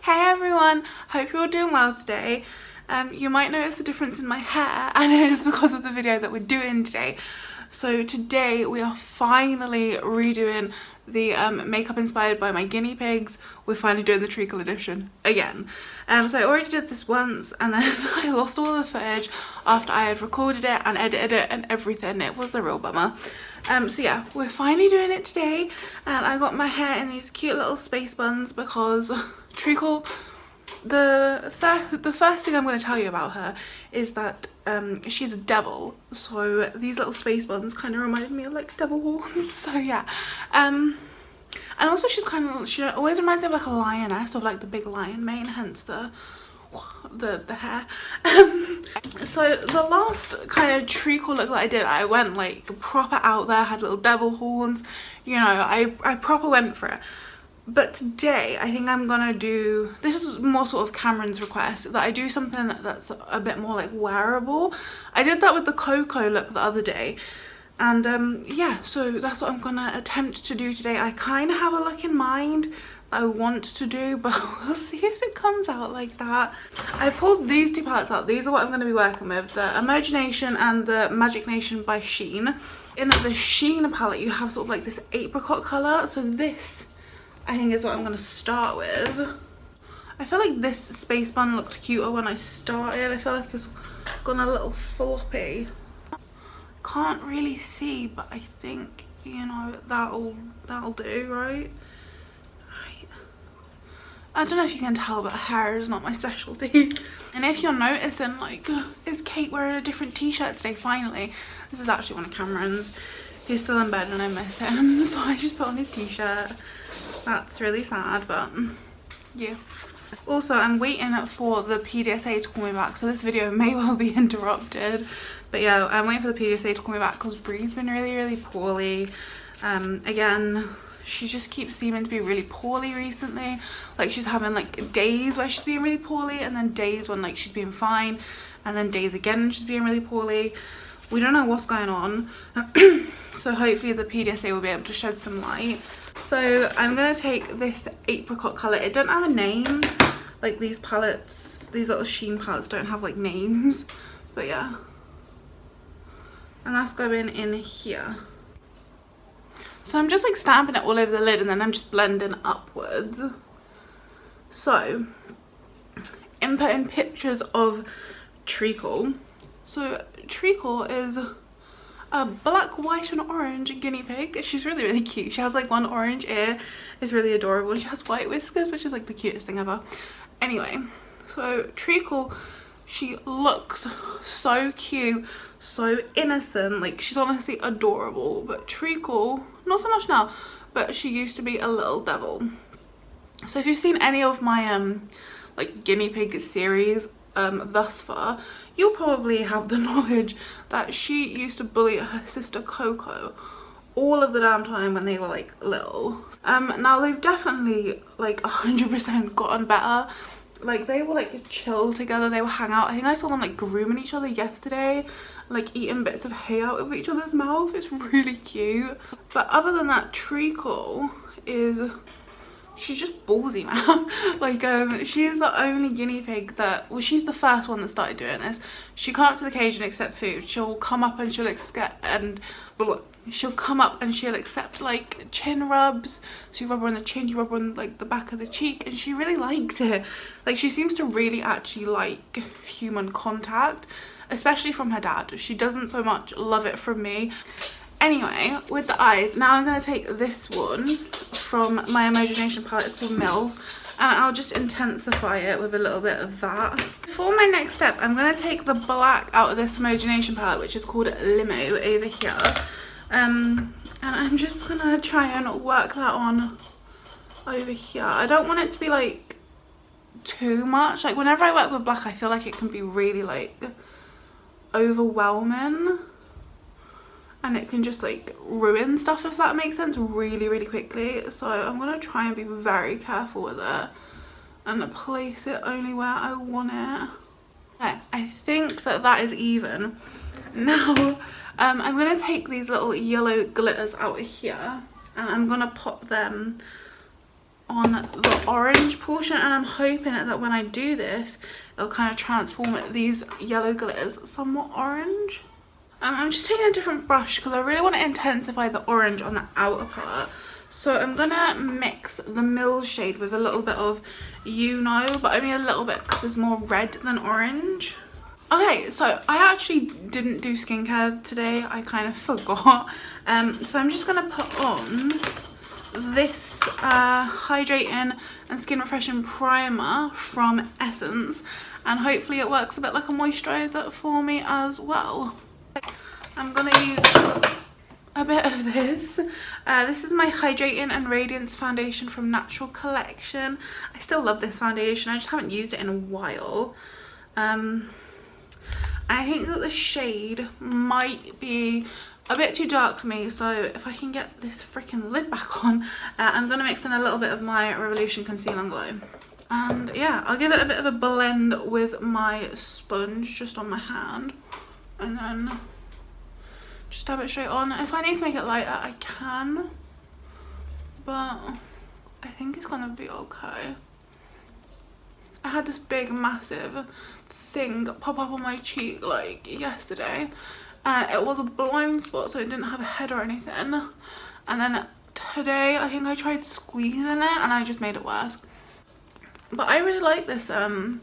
Hey everyone, hope you're all doing well today. You might notice a difference in my hair, and it is because of the video that we're doing today. So today we are finally redoing the makeup inspired by my guinea pigs. We're finally doing the Treacle edition again. So I already did this once, and then I lost all the footage after I had recorded it and edited it and everything. It was a real bummer. So yeah, we're finally doing it today, and I got my hair in these cute little space buns because Treacle, the first thing I'm going to tell you about her is that she's a devil, so these little space buns kind of reminded me of like devil horns. So yeah, and also she always reminds me of like a lioness, of like the big lion mane, hence the hair. So the last kind of Treacle look that I did, I went like proper out there, had little devil horns, you know, I proper went for it. But today I think I'm gonna do, this is more sort of Cameron's request, that I do something that's a bit more like wearable. I did that with the Coco look the other day, and yeah, so that's what I'm gonna attempt to do today. I kind of have a look in mind that I want to do, but we'll see if it comes out like that. I pulled these two palettes out. These are what I'm going to be working with, the Imagination and the Magic Nation by Sheen. In the Sheen palette you have sort of like this apricot colour, so this I think is what I'm going to start with. I feel like this space bun looked cuter when I started. I feel like it's gone a little floppy. Can't really see, but I think, you know, that'll do, right? I don't know if you can tell, but hair is not my specialty. And if you're noticing, like, is Kate wearing a different t-shirt today finally? This is actually one of Cameron's. He's still in bed and I miss him, so I just put on his t-shirt. That's really sad, but yeah. Also, I'm waiting for the PDSA to call me back, so this video may well be interrupted. But yeah, I'm waiting for the PDSA to call me back because Bree's been really poorly. Again, she just keeps seeming to be really poorly recently. Like, she's having like days where she's being really poorly, and then days when like she's being fine, and then days again she's being really poorly. We don't know what's going on. So hopefully the PDSA will be able to shed some light. So I'm gonna take this apricot colour. It doesn't have a name, like these palettes, these little Sheen palettes don't have like names, but yeah. And that's going in here. So I'm just like stamping it all over the lid, and then I'm just blending upwards. So, inputting pictures of Treacle. So Treacle is a black, white and orange guinea pig. She's really cute. She has like one orange ear. It's really adorable. And she has white whiskers, which is like the cutest thing ever. Anyway, so Treacle, she looks so cute, so innocent, like she's honestly adorable. But Treacle, not so much now, but she used to be a little devil. So if you've seen any of my like guinea pig series thus far, you'll probably have the knowledge that she used to bully her sister Coco all of the damn time when they were like little. Now they've definitely like 100% gotten better. Like, they were like chill together, they would hang out. I think I saw them like grooming each other yesterday, like eating bits of hay out of each other's mouth. It's really cute. But other than that, Treacle is, she's just ballsy, man. Like, she's the only guinea pig that, well, she's the first one that started doing this. She can't up to the cage and accept food. She'll come up and she'll accept, and she'll come up and she'll accept like chin rubs. So you rub her on the chin, you rub her on like the back of the cheek, and she really likes it. Like, she seems to really actually like human contact, especially from her dad. She doesn't so much love it from me. Anyway, with the eyes, now I'm going to take this one from my Imagination palette. It's called Mills, and I'll just intensify it with a little bit of that. For my next step, I'm going to take the black out of this Imagination palette, which is called Limo, over here. And I'm just going to try and work that on over here. I don't want it to be like too much. Like, whenever I work with black, I feel like it can be really like overwhelming, and it can just like ruin stuff, if that makes sense, really quickly. So I'm gonna try and be very careful with it and place it only where I want it. Okay, I think that is even. Now I'm gonna take these little yellow glitters out of here, and I'm gonna pop them on the orange portion, and I'm hoping that when I do this, it'll kind of transform these yellow glitters somewhat orange. I'm just taking a different brush because I really want to intensify the orange on the outer part. So I'm gonna mix the Mills shade with a little bit of You Know, but only a little bit because it's more red than orange. Okay, so I actually didn't do skincare today. I kind of forgot. So I'm just gonna put on this hydrating and skin refreshing primer from Essence, and hopefully it works a bit like a moisturizer for me as well. I'm gonna use a bit of this. This is my Hydrating and Radiance foundation from Natural Collection. I still love this foundation, I just haven't used it in a while. I think that the shade might be a bit too dark for me, so if I can get this freaking lid back on, I'm gonna mix in a little bit of my Revolution Conceal and Glow. And yeah, I'll give it a bit of a blend with my sponge just on my hand, and then just dab it straight on. If I need to make it lighter, I can, but I think it's gonna be okay. I had this big massive thing pop up on my cheek like yesterday. It was a blind spot, so it didn't have a head or anything. And then today I think I tried squeezing it and I just made it worse. But I really like this the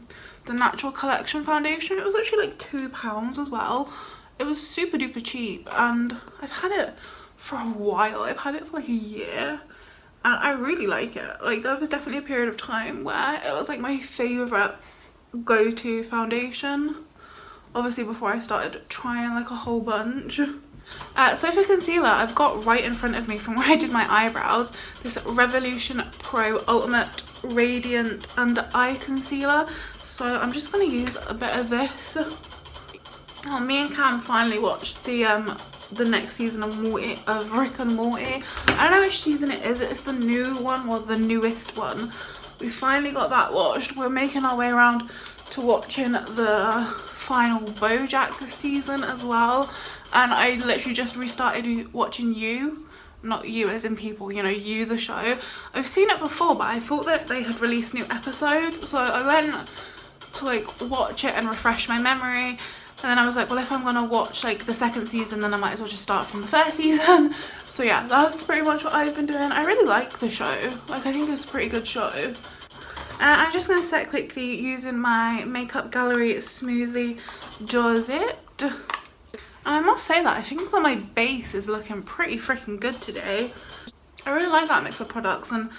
Natural Collection foundation. It was actually like £2 as well. It was super duper cheap, and I've had it for a while. I've had it for like a year, and I really like it. Like, there was definitely a period of time where it was like my favourite go-to foundation, obviously before I started trying like a whole bunch. So for concealer, I've got right in front of me from where I did my eyebrows this Revolution Pro Ultimate Radiant Under Eye Concealer. So I'm just going to use a bit of this. Oh, me and Cam finally watched the next season of Rick and Morty. I don't know which season it is. It's the new one, or the newest one. We finally got that watched. We're making our way around to watching the final BoJack season as well. And I literally just restarted watching You. Not You as in people, you know, You the show. I've seen it before, but I thought that they had released new episodes. So I went to like watch it and refresh my memory. And then I was like, well, if I'm gonna watch like the second season, then I might as well just start from the first season. So yeah, that's pretty much what I've been doing. I really like the show. Like, I think it's a pretty good show. I'm just gonna set quickly using my Makeup Gallery Smoothly Does It. And I must say that I think that my base is looking pretty freaking good today. I really like that mix of products, and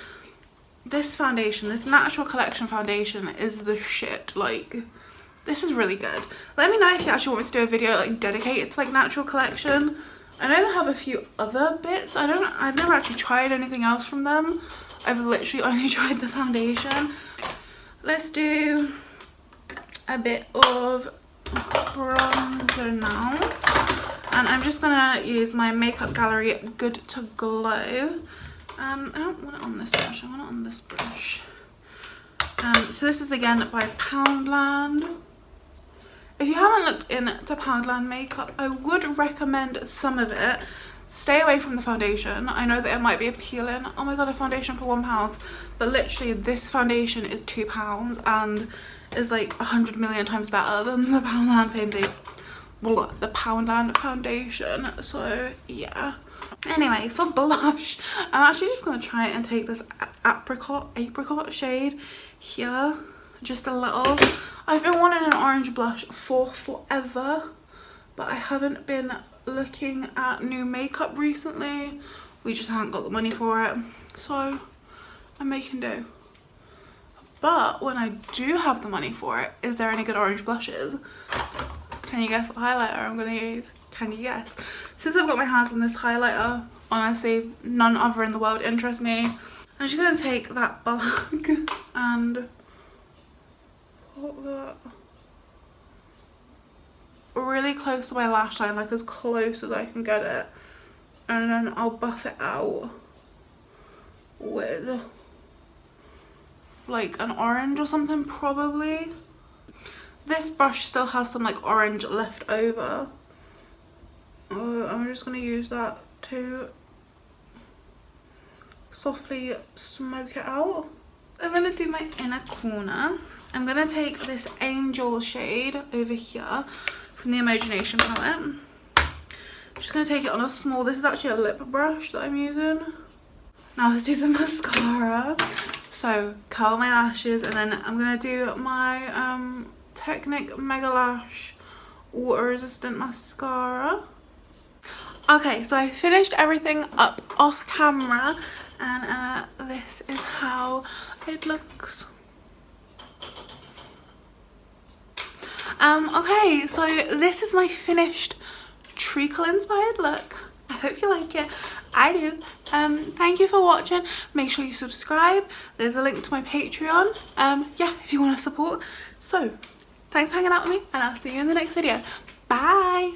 this foundation, this Natural Collection foundation, is the shit. Like, this is really good. Let me know if you actually want me to do a video like dedicated to like Natural Collection. I know they have a few other bits. I've never actually tried anything else from them. I've literally only tried the foundation. Let's do a bit of bronzer now. And I'm just gonna use my Makeup Gallery Good to Glow. I don't want it on this brush, I want it on this brush. So this is again by Poundland. If you haven't looked into Poundland makeup, I would recommend some of it. Stay away from the foundation. I know that it might be appealing. Oh my god, a foundation for £1. But literally this foundation is £2 and is like 100 million times better than the Poundland foundation. So yeah. Anyway, for blush, I'm actually just going to try and take this apricot shade here. Just a little. I've been wanting an orange blush for forever, but I haven't been looking at new makeup recently. We just haven't got the money for it, so I'm making do. But when I do have the money for it, is there any good orange blushes? Can you guess what highlighter I'm going to use? Can you guess? Since I've got my hands on this highlighter, honestly, none other in the world interests me. I'm just going to take that black and put that really close to my lash line, like as close as I can get it. And then I'll buff it out with like an orange or something, probably. This brush still has some like orange left over. I'm just going to use that to softly smoke it out. I'm going to do my inner corner. I'm going to take this Angel shade over here from the Imagination palette. I'm just going to take it on a small, this is actually a lip brush that I'm using. Now let's do some mascara. So curl my lashes, and then I'm going to do my Technic Mega Lash water resistant mascara. Okay, so I finished everything up off camera, and this is how it looks. Okay, so this is my finished treacle inspired look. I hope you like it. I do. Thank you for watching. Make sure you subscribe. There's a link to my Patreon. Yeah, if you want to support. So thanks for hanging out with me, and I'll see you in the next video. Bye.